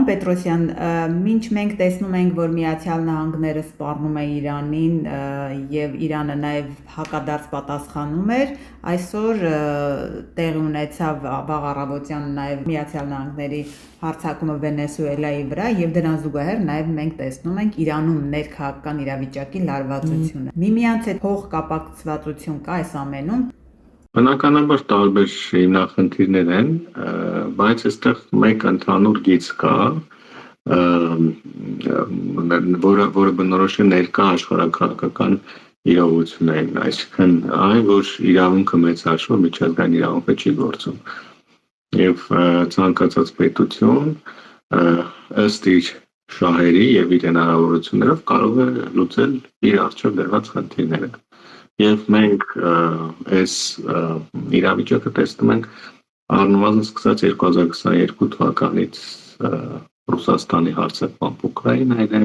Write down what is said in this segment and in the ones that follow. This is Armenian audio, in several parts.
Պետրոսյան, մինչ մենք տեսնում ենք, որ Միացյալ Նահանգները սպառնում է Իրանին եւ Իրանը նաեւ հակադարձ պատասխանում էր, այսօր տեղի ունեցավ վաղ առավոտյան նաեւ Միացյալ Նահանգների հարձակումը Վենեսուելայի վրա եւ դրան զուգահեռ նաեւ մենք տեսնում ենք Իրանում ներքաղաքական իրավիճակի լարվածությունը։ Միմյանց հետ փոխկապակցվածություն կա այս ամենում։ Բնականաբար տարբեր հիմնախնդիրներ են, բայց այստեղ մեկ ընդհանուր գիծ կա, որը բնորոշ է ներկա աշխարհաքաղաքական իրողություններին, այսինքն այն, որ իրավունքը մեծ հաշվով միջազգային իրավունքը չի գործում։ Եվ ցանկացած պետություն ըստ իր շահերի եւ իր հնարավորություններով կարող է լուծել իր առջև դրված խնդիրները։ Եվ մենք այս իրավիճակը տեսնում ենք առնվազն սկսած 2022 թվականից Ռուսաստանի հարձակմամբ Ուկրաինայում,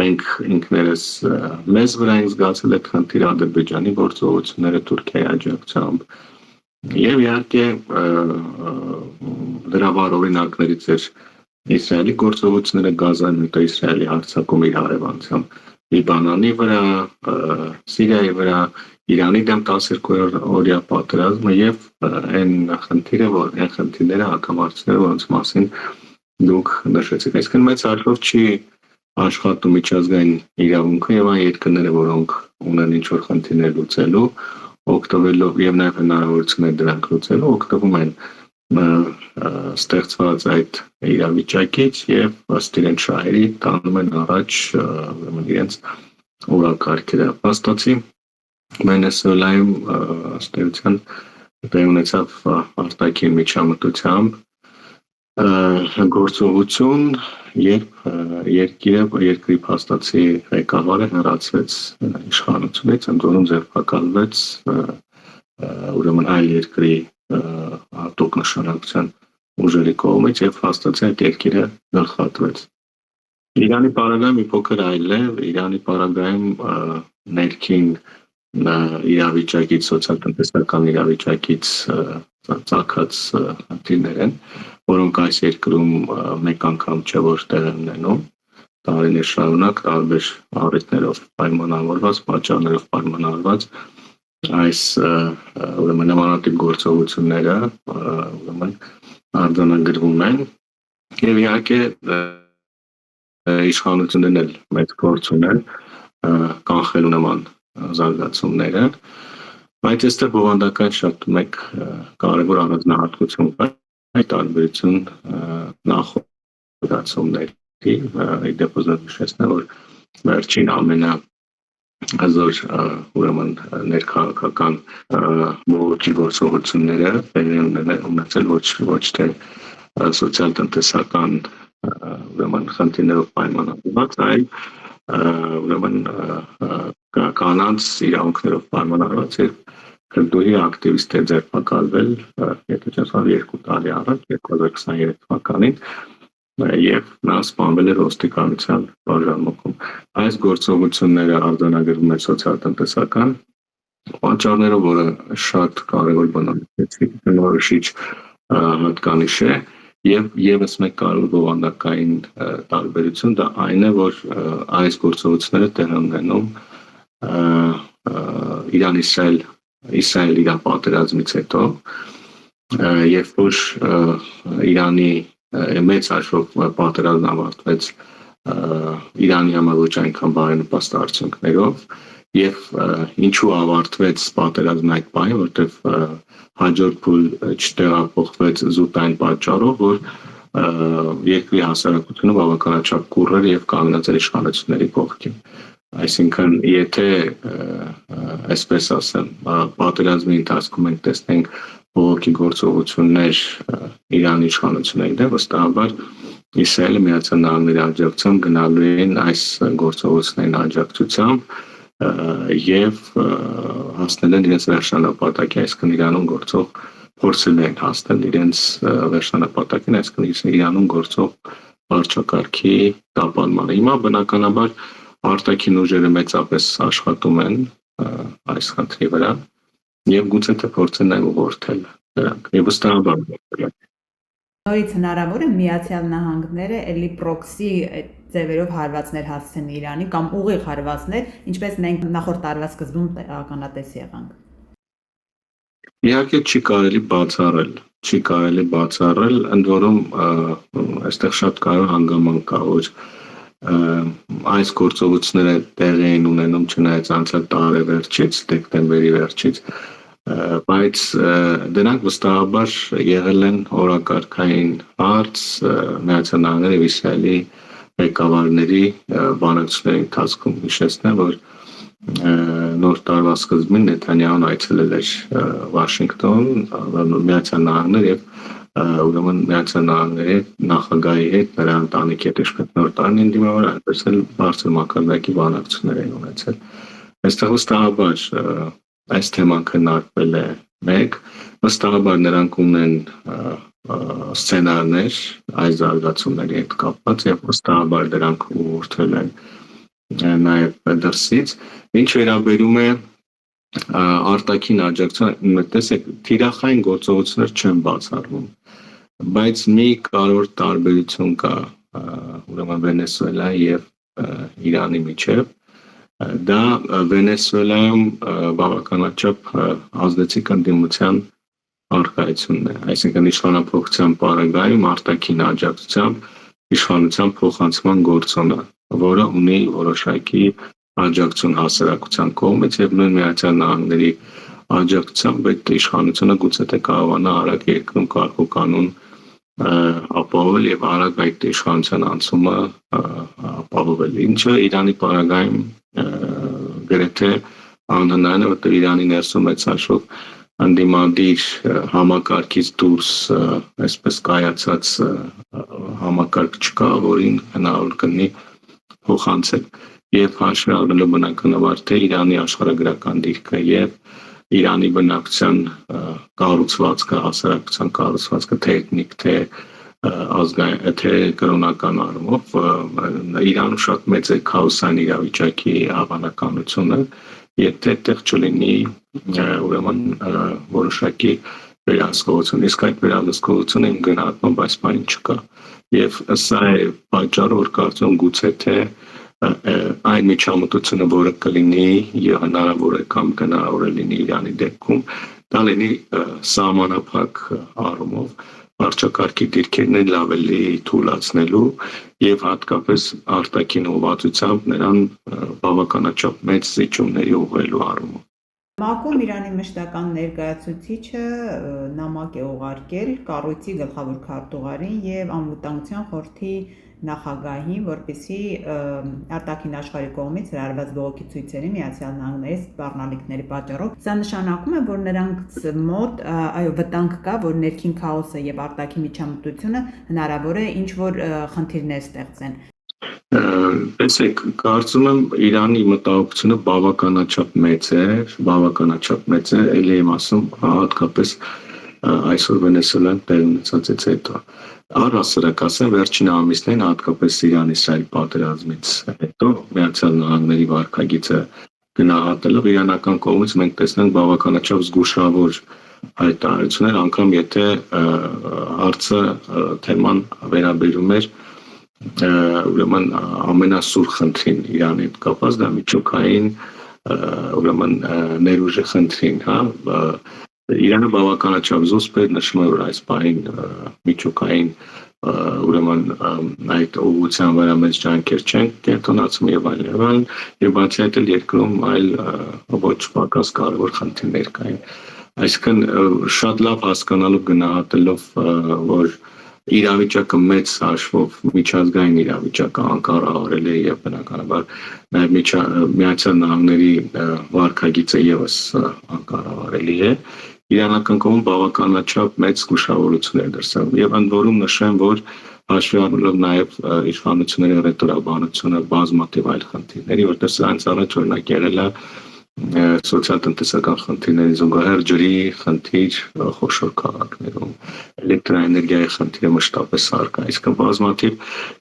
մենք ինքներս մեզ վրա ենք զգացել այդ խնդիրը, Ադրբեջանի գործողությունները Թուրքիայի աջակցությամբ եւ իհարկե դրա վառ օրինակներից էր Իսրայելի գործողությունները Գազայում, հետո Իսրայելի հարձակումը իր հարևանությամբ Լիբանանի վրա, Սիրիայի վրա, Իրանի դեմ 12-օրյա պատերազմը եւ այն խնդիրները հակամարտությունները, որոնց մասին դուք նշեցիք։ Այսինքն մեծ հաշվով չի աշխատում միջազգային իրավունքը եւ այն երկրները, որոնք ունեն ինչ-որ խնդիրներ լուծելու, օգտվելով եւ նաեւ հնարավորություններ դրանք լուծելու, օգտվում են ստեղծված այդ իրավիճակից եւ ըստ իրենց շահերի տանում են առաջ իրենց օրակարգերը։ Փաստացի Վենեսուելայում ըստ էության տեղի ունեցավ արտաքին միջամտությամբ գործողություն, երբ երկրի փաստացի ղեկավարը հեռացվեց իշխանությունից, ընդ որում ձերբակալվեց ուրեմն այլ երկրի հատուկ նշանակության ուժերի կողմից եւ փաստացի այդ երկիրը գլխատվեց։ Իրանի պարագայում մի փոքր այլ է, Իրանի պարագայում ներքին իրավիճակից, սոցիալ-տնտեսական իրավիճակից ծագած խնդիրներ են, որոնք այս երկրում մեկ անգամ չէ որ տեղ են ունենում, տարիներ շարունակ տարբեր առիթներով պայմանավորված, պատճառներով պայմանավորված այս ուրեմն նմանատիպ գործողությունները ուրեմն արձանագրվում են եւ իհարկե իշխանություններն էլ մեծ փորձ ունեն կանխելու նման զարգացումները, բայց այստեղ բովանդական շատ մեկ կարևոր առանձնահատկություն կա, այդ տարբերություն նախորդացումների, իդեպ ուզում նշեցնել, որ վերջին հզոր ուրեմն ներքաղաքական ողջի գործողությունները տեղի ունեցել ոչ թե սոցիալ-տնտեսական ուրեմն խնդիրներով պայմանավորված, այլ ուրեմն կանանց իրավունքներով պայմանավորված, երբ քրդուհի ակտիվիստ է ձերբակալվել, եթե չեմ սխալվում 2 տարի առաջ, 2023 թվականին, եւ նա սպանվել էր ոստիկանության բաժանմունքում։ Այս գործողությունները արձանագրվում են սոցիալ-տնտեսական պատճառներով, որը շատ կարևոր բնորոշիչ հատկանիշ է եւ եւս մեկ կարևոր բովանդակային տարբերություն դա այն է, որ այս գործողությունները տեղ են ունենում Իրան-Իսրայել պատերազմից հետո, երբ որ Իրանի մեծ հաշվով պատերազմն ավարտվեց Իրանի համար ոչ այնքան բարենպաստ արդյունքներով եւ ինչու ավարտվեց պատերազմն այդ պահին, որտեղ հաջորդ փուլ չտեղափոխվեց զուտ այն պատճառով, որ երկրի հասարակությունը բավականաչափ կուռ էր եւ կանգնած էր իշխանությունների կողքին։ Այսինքն, եթե այսպես ասեմ, պատերազմի ընթացքում մենք տեսնենք բողոքի գործողություններ Իրանի իշխանությունների դեմ, վստահաբար Իսրայելը Միացյալ Նահանգների աջակցությամբ գնալու են այս գործողություններին աջակցությամբ եւ հասնել են իրենց վերջնանապատակի, այսինքն Իրանում գործող փորձել են հասնել իրենց վերջնանապատակին, այսինքն Իրանում գործող վարչակարգի տապալմանը։ Հիմա բնականաբար արտաքին ուժերը մեծապես աշխատում են այս խնդրի վրա եւ գուցե թե փորձեն նաեւ ուղղորդել դրանք։ Եվ վստահաբար Նորից հնարավոր է Միացյալ Նահանգները էլի պրոքսի ձևերով հարվածներ հասցնի Իրանի կամ ուղիղ հարվածներ, ինչպես մենք նախորդ տարվա սկզբում ականատես եղանք։ Իհարկե չի կարելի բացառել, ընդ որում այստեղ շատ կարևոր հանգամանք կա, որ այս գործողությունները տեղի են ունենում չնայած անցյալ տարի վերջից, դեկտեմբերի վերջից, բայց դրանք վստահաբար եղել են օրակարգային հարց Միացյալ Նահանգների եւ Իսրայելի ղեկավարների բանակցությունների ընթացքում։ Հիշեցնեմ, որ նոր տարվա սկզբին Նեթանյահուն այցելել էր Վաշինգտոն, Միացյալ Նահանգներ եւ ուրեմն Միացյալ Նահանգների նախագահի հետ նրա ընտանիքի հետ իշխող նոր տարին դիմավոր այնպես էլ բարձր մակարդակի բանակցություններ են ունեցել։ Այստեղ վստահաբար այս թեման քննարկվել է մեկ, վստահաբար նրանք ունեն սցենարներ այս զարգացումների հետ կապված եւ վստահաբար դրանք ուղղորդվել են նաեւ դրսից։ Ինչ վերաբերում է արտաքին աջակցությունը, տեսեք, թիրախային գործողություններ չեն բացառվում, բայց մի կարևոր տարբերություն կա ուրեմն Վենեսուելայի եւ Իրանի միջեւ։ Դա Վենեսուելայում բավականաչափ ազդեցիկ ընդդիմության առկայությունն է, այսինքն իշխանափոխության պարագայում արտաքին աջակցությամբ իշխանության փոխանցման գործոնը, որը ունի որոշակի աջակցություն հասարակության կողմից եւ նույն Միացյալ Նահանգների աջակցությամբ այդ իշխանությունը գուցե թե կարողանա արագ երկրում կարգուկանոն ապահովել եւ արագ այդ իշխանության անցումը ապահովել, ինչը Իրանի պարագայում գրեթե անհնարին է, որտեղ Իրանի ներսում մեծ հաշվով անդիմադիր համակարգից դուրս այսպես կայացած համակարգ չկա, որին հնարավոր կլինի փոխանցել եւ հաշվի առնելով բնականաբար թե Իրանի աշխարհագրական դիրքը եւ Իրանի բնակչության կառուցվածքը, հասարակության կառուցվածքը, թե էթնիկ, թե ազգային, թե կրոնական առումով Իրանում շատ մեծ է քաոսային իրավիճակի հավանականությունը, եթե այդտեղ չլինի ուրեմն որոշակի վերահսկողություն, իսկ այդ վերահսկողությունը իմ գնահատմամբ այս բանը չկա եւ սա է պատճառը, որ կարծում գուցե թե այն միջամտությունը, որը կլինի եւ հնարավոր է կամ հնարավոր է լինի Իրանի դեպքում, դա լինի սահմանափակ առումով վարչակարգի դիրքերն լավ էլի թույլատնելու եւ հատկապես արտաքին ուղղվածությամբ նրան բավականաչափ մեծ զիջումների ուղղելու առումով։ ՄԱԿ-ում Իրանի մշտական ներկայացուցիչը նամակ է ուղարկել կառույցի գլխավոր քարտուղարին եւ անվտանգության խորհրդի նախագահին, որպեսզի արտաքին աշխարհի կողմից հրահրված բողոքի ցույցերի Միացյալ Նահանգների սպառնալիքների պատճառով սա նշանակում է, որ նրանց մոտ վտանգ կա, որ ներքին քաոսը եւ արտաքին միջամտությունը հնարավոր է ինչ որ խնդիրներ ստեղծեն։ Տեսեք, կարծում եմ Իրանի մտահոգությունը բավականաչափ մեծ է, ելի եմ ասում, հատկապես այսօր Վենեսուելան տեղ ունեցածից հետո։ Առհասարակ ասեմ, վերջին ամիսներին հատկապես Իրան-Իսրայել պատերազմից հետո Միացյալ Նահանգների վարքագիծը գնահատելով իրանական կողմից մենք տեսնենք բավականաչափ զգուշավոր հայտարարություններ, անգամ եթե հարցը թեման վերաբերում էր ուրեմն ամենասուր խնդրին Իրանի հետ կապված, դա միջուկային ուրեմն ներուժի խնդրին, հա, Իրանը բավականաչափ զուսպ է, նշում է, որ այս պահին միջուկային ուրեմն այդ ուղղության վրա մեծ ջանքեր չեն կենտրոնացում եւ այլն, եւ բացի այդ էլ երկրում այլ ոչ պակաս կարևոր խնդիրներ կային։ Այսինքն շատ լավ հասկանալով գնահատելով, որ իրավիճակը մեծ հաշվով միջազգային իրավիճակը անկառավարել է եւ բնականաբար նաեւ Միացյալ Նահանգների վարքագիծը եւս անկառավարելի է, իրանական կողմը բավականաչափ մեծ զգուշավորություններ դրսևորում եւ ընդ որում նշեմ, որ հաշվի առնելով նաեւ իշխանությունների ռետորաբանությունը բազմաթիվ այլ խնդիրների, որտեղ սրանց առաջ օրինակ եղել է սոցիալ-տնտեսական խնդիրների զուգահեռ ջրի խնդիր խոշոր քաղաքներում, էլեկտրաէներգիայի խնդիրը մշտապես առկա, իսկ բազմաթիվ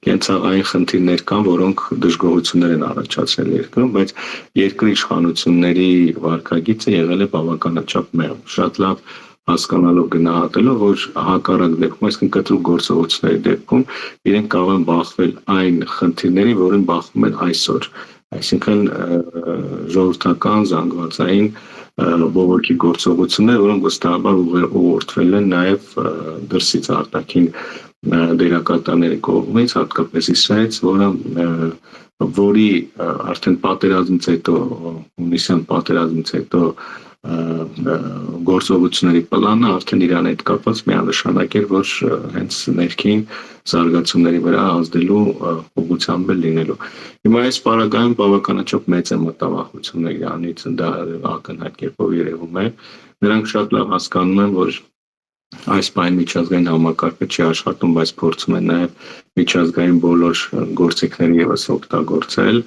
կենցաղային խնդիրներ կան, որոնք դժգոհություններ են առաջացրել երկրում, բայց երկրի իշխանությունների վարքագիծը եղել է բավականաչափ մեղմ, շատ լավ հասկանալով գնահատելով, որ հակառակ դեպքում, այսինքն կտրուկ գործողությունների դեպքում իրենք կարող են բախվել այն խնդիրների, որին բախվում են այսօր, այսինքն ժողովրդական զանգվածային բողոքի գործողություններ, որոնք վստահաբար ուղղորդվել են նաև դրսից արտաքին դերակատարների կողմից, հատկապես Իսրայելից, որի արդեն պատերազմից հետո, հունիսյան պատերազմից հետո գործողությունների պլանը արդեն Իրանի հետ կապված միանշանակ էր, որ հենց ներքին զարգացումների վրա ազդելու ուղղությամբ է լինելու։ Հիմա այս պարագայում բավականաչափ մեծ է մտավախությունը Իրանից, դա ակնհայտ կերպով երևում է։ Նրանք շատ լավ հասկանում են, որ այս պայն միջազգային համակարգը չի աշխատում, բայց փորձում են նաև միջազգային բոլոր գործիքները եւս օգտագործել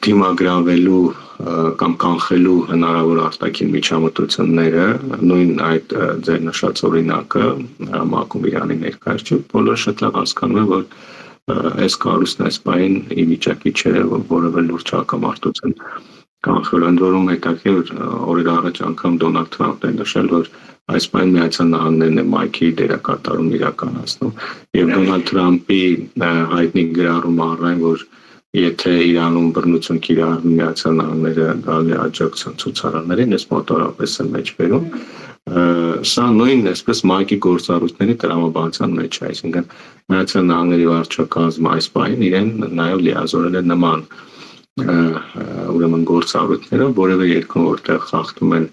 դիմագրավելու կամ կանխելու հնարավոր արտաքին միջամտությունները, նույն այդ ձեր նշած օրինակը ՄԱԿ-ում Իրանի ներկայացում, բոլորը շատ լավ հասկանում են, որ այս կառույցն այս պայն ի վիճակի չէ որևէ լուրջ հակամարտություն կանխելու։ Ընդ որում հետաքրքիր օրեր առաջ անգամ Դոնալդ Թրամփն է նշել, որ այս պայն Միացյալ Նահանգներն է MAIC-ի դերակատարում իրականացնում, եւ Դոնալդ Թրամփի հայտնի գրառումը առայն, որ եթե Իրանում բռնություն կիրառվի Միացյալ Նահանգները գալի աջակցություն ցուցարարներին, ես մոտավորապես եմ մեջ բերում։ Սա նույն այսպես MAIC-ի գործառույթների տրամաբանության մեջ է, այսինքն Միացյալ Նահանգների վարչակազմը այս պայն իրեն նաև լիազորել է նման ուրեմն գործառույթները, որևէ երկրում որտեղ խախտում են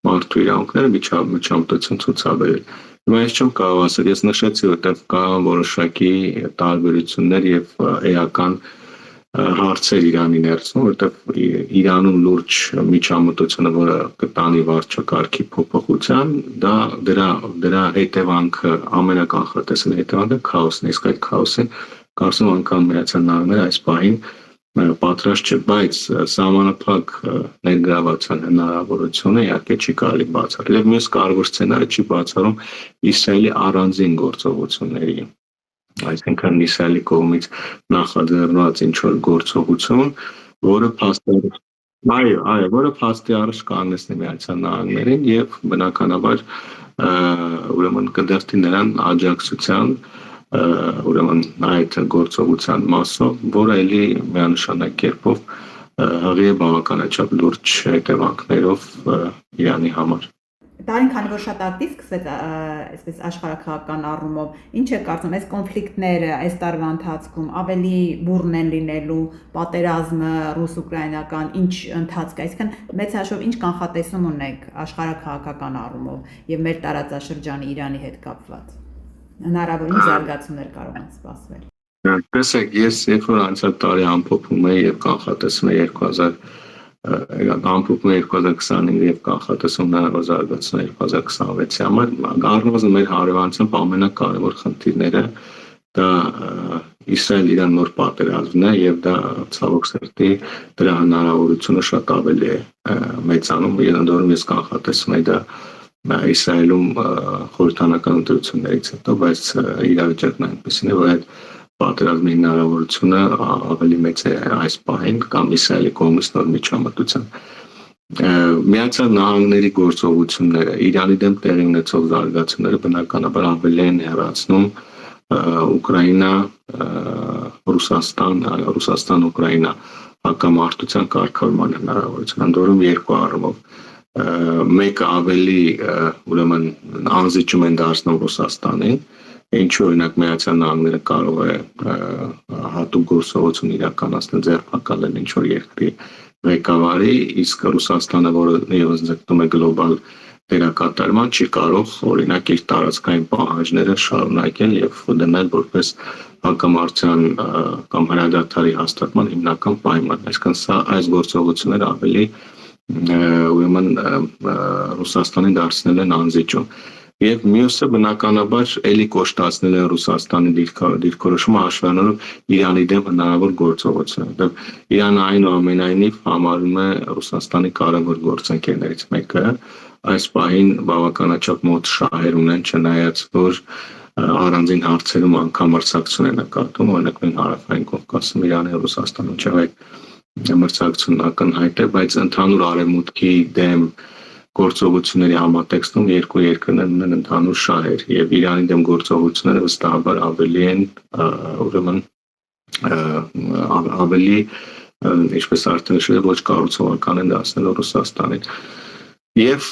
մարդու իրավունքները միջամտություն ցուցաբերել։ Հիմա ես չեմ կարող ասել, ես նշեցի, որտեղ կա որոշակի տարբերություններ եւ էական հարցեր Իրանի ներսում, որտեղ Իրանում լուրջ միջամտությունը, որը կտանի վարչակարգի փոփոխության, դա դրա հետևանքը ամենականխատեսելի հետևանքը քաոսն է, իսկ այդ քաոսին կարծում անգամ Միացյալ Նահանգները այս պահին պատրաստ չէ, բայց սահմանափակ ներգրավության հնարավորությունը իհարկե չի կարելի բացառել։ Եվ մյուս կարևոր սցենարը չի բացառում Իսրայելի առանձին գործողությունների, այսինքն Իսրայելի կողմից նախաձեռնված ինչ-որ գործողություն, որը փաստի առաջ կանգնեցնի Միացյալ Նահանգներին եւ բնականաբար ուրեմն կդրդի նրան աջակցության ուրեմն այդ գործողության մասով, որը էլի միանշանակ կերպով հղի է բավականաչափ լուրջ հետևանքներով Իրանի համար։ Տարին քանի որ շատ ակտիվ սկսեց այսպես աշխարհակահաղական առումով, ինչ է կարծում, այս կոնֆլիկտները այս տարվա ընթացքում ավելի բուռն են լինելու, պատերազմը ռուս-ուկրաինական ինչ ընթացք է, այսինքն մեծ հաշվով ինչ կանխատեսում ունեք աշխարհակահաղական առումով եւ մեր տարածաշրջանի Իրանի հետ կապված։ Հնարավոր ինչ զարգացումներ կարող են սպասվել։ Տեսեք, ես երբ որ անցյալ տարի ամփոփում եի եւ կանխատեսում եի 2025 եւ կանխատեսում հնարավոր զարգացումներ 2026-ի համար, առնվազն մեր հարևանությամբ ամենակարևոր խնդիրները դա Իսրայել-Իրան նոր պատերազմն է եւ դա ցավոք սրտի դրա հնարավորությունը շատ ավելի է մեծանում, երբ ես կանխատեսում եի դա Իսրայելում խորհրդանական ընտրություններից հետո, բայց իրավիճակն այնպեսին է, որ այդ պատերազմի հնարավորությունը ավելի մեծ է այս պահին կամ Իսրայելի կողմից նոր միջամտության։ Միացյալ Նահանգների գործողությունները, Իրանի դեմ տեղի ունեցող զարգացումները բնականաբար ավելի են հեռացնում Ուկրաինա, Ռուսաստան-Ուկրաինա հակամարտության կարգավորման հնարավորություն, ընդորում երկու առումով։ Մեկը ավելի ուրեմն անզիջում են դարձնում Ռուսաստանին, ինչու օրինակ Միացյալ Նահանգները կարող է հատուկ գործողություն իրականացնել ձեռնարկել ինչ-որ երկրի ղեկավարի, իսկ Ռուսաստանը, որը եւս ձգտում է գլոբալ դերակատարման, չի կարող օրինակ իր տարածքային պահանջները շարունակել եւ դնել որպես հակամարտության կամ հրադադարի հաստատման հիմնական պայման։ Այսինքն սա այս գործողությունները ավելի ուրեմն Ռուսաստանին դարձնել են անզիջում։ Եվ մյուսը բնականաբար էլի կոշտացնել են Ռուսաստանի դիրքորոշումը հաշվառելով Իրանի դեմ հնարավոր գործողությունը։ Իրանը այնուամենայնիվ համարում է Ռուսաստանի կարևոր գործընկերներից մեկը, այս պահին բավականաչափ մոտ շահեր ունեն, չնայած որ առանձին հարցերում անգամ մրցակցություն է նկատում, օրինակ հարավային Կովկասում Իրանի եւ Ռուսաստանի միջև այդ մրցակցությունն ակնհայտ է, բայց ընդհանուր արևմուտքի դեմ գործողությունների համատեքստում երկու երկրներն ունեն ընդհանուր շահեր եւ Իրանի դեմ գործողությունները վստահաբար ավելի են ուրեմն ավելի ինչպես արդեն նշել ոչ կառուցողական են դարձնելու Ռուսաստանին եւ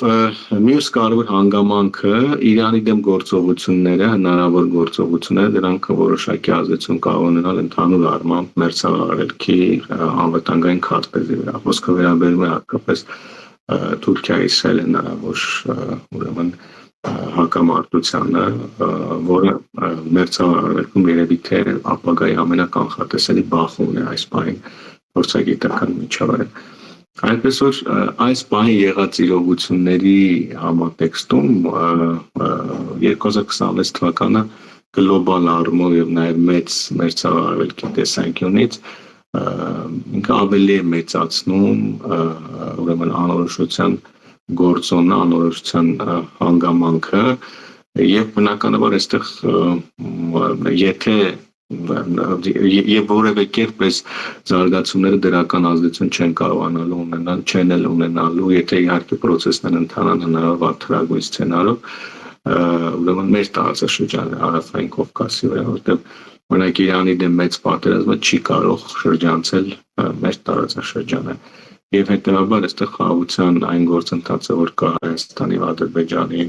մյուս կարևոր հանգամանքը Իրանի դեմ գործողությունները հնարավոր գործողությունները դրանք որոշակի ազդեցություն կարող ունենալ ընդհանուր առմամբ մերձարարելքի անվտանգային քարտեզի վրա խոսքը վերաբերում է հատկապես Թուրքիայի սել հնարավոր ուրեմն հակամարտությանը, որը մերձարարելքում երևի թե ապագայի ամենականխատեսելի բախումն է այս պահին փորձագիտական միջավայրը։ Այնպես որ այս պահին եղած իրողությունների համատեքստում 2026 թվականը գլոբալ առումով եւ նաեւ մեծ մերձարարելքի տեսանկյունից ինքը ավելի է մեծացնում ուրեմն անորոշության գործոնը, անորոշության հանգամանքը եւ բնականաբար այստեղ եթե եւ որևէ կերպ այս զարգացումները դրական ազդեցություն չեն կարողանալու ունենալ, չեն էլ ունենալու, եթե իհարկե process-ները ընթանան հնարավոր վատթարագույն սցենարով, ուրեմն մեր տարածաշրջանը Հարավային Կովկասի վրա, որտեղ օրինակ Իրանի դեմ մեծ պատերազմը չի կարող շրջանցել մեր տարածաշրջանը։ Եվ հետեւաբար այստեղ խաղաղության այն գործընթացը, որ կա Հայաստանի եւ Ադրբեջանի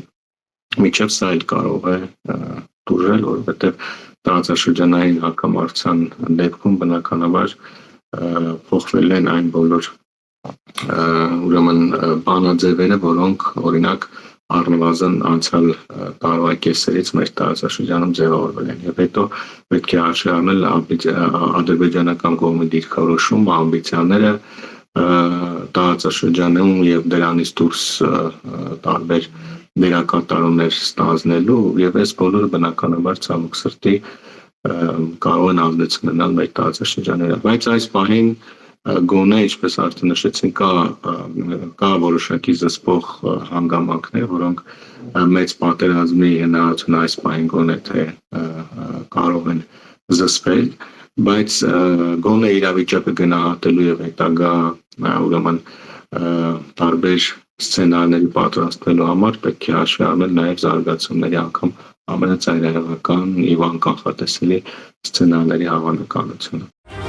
միջև, սա էլ կարող է դուրժել, որովհետեւ տարածաշրջանային հակամարտության դեպքում բնականաբար փոխվել են այն բոլոր ուրեմն բանաձևերը, որոնք օրինակ առնվազն անցյալ տարվա կեսերից մեր տարածաշրջանում ձևավորվել են եւ հետո պետք է հաշվի առնել ադրբեջանական կողմի դիրքորոշում, ամբիցիաները տարածաշրջանում եւ դրանից դուրս տարբեր դերակատարումներ ստանձնելու եւ այս բոլորը բնականաբար ցավոք սրտի կարող են ազդեցություն ունենալ մեր տարածաշրջանները, բայց այս պահին գոնե ինչպես արդեն նշեցին կա որոշակի զսպող հանգամանքներ, որոնք մեծ պատերազմի հնարավորությունը այս պահին գոնե թե կարող են զսպել, բայց գոնե իրավիճակը գնահատելու եւ հետագա ուրեմն տարբեր սցենարների պատրաստելու համար պետք է հաշվի առնել նաեւ զարգացումների անգամ ամենածայրահեղական եւ անկանխատեսելի սցենարների հավանականությունը։